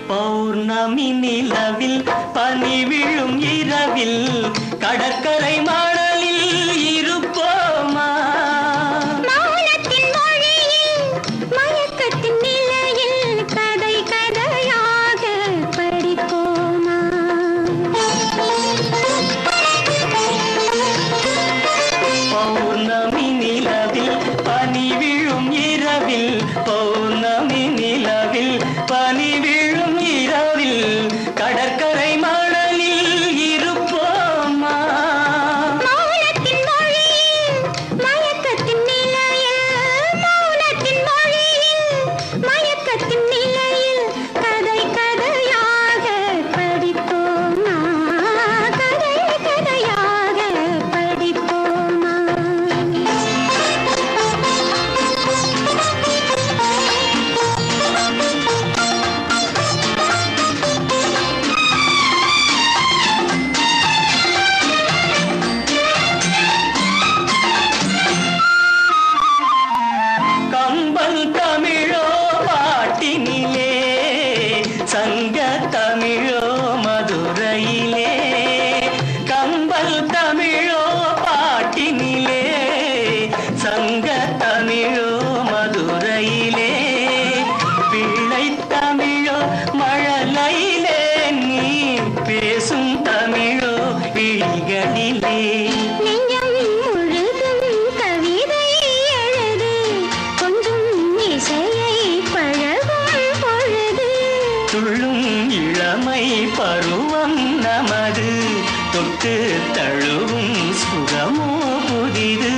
பௌர்ணமி நிலவில் பனி விழும் இரவில் கடற்கரை மணலில் இருப்போமா? மௌனத்தின் மொழியில் மயக்கத்தின் நிலையில் கதை கதையாக படிப்போமா? பௌர்ணமி நிலவில் பனி விழும் இரவில் பௌர்ணமி நிலவில் பனி விழும் இரவில் கடற்கரை மணலில் இருப்போமா? மௌனத்தின் மொழியில் மயக்கத்தின் நிலையில் மௌனத்தின் மொழியில் மயக்கத்தின் நிலையில் கதை கதையாக படிப்போமா? கதை கதையாக படிப்போமா? கம்பன் தமிழோ பாட்டினிலே சங்க தமிழோ மதுரையிலே கம்பல் தமிழோ பாட்டினிலே சங்க தமிழோ மதுரையிலே பிள்ளை தமிழோ மழலையிலே நீ பேசும் தமிழோ விழிகளிலே நெஞ்சம் முழுதும் கவிதை எழுது கொஞ்சம் இசையை பழகும் பொழுது துள்ளும் இளமை பருவம் நமது தொட்டு தழுவும் சுகமோ புதிது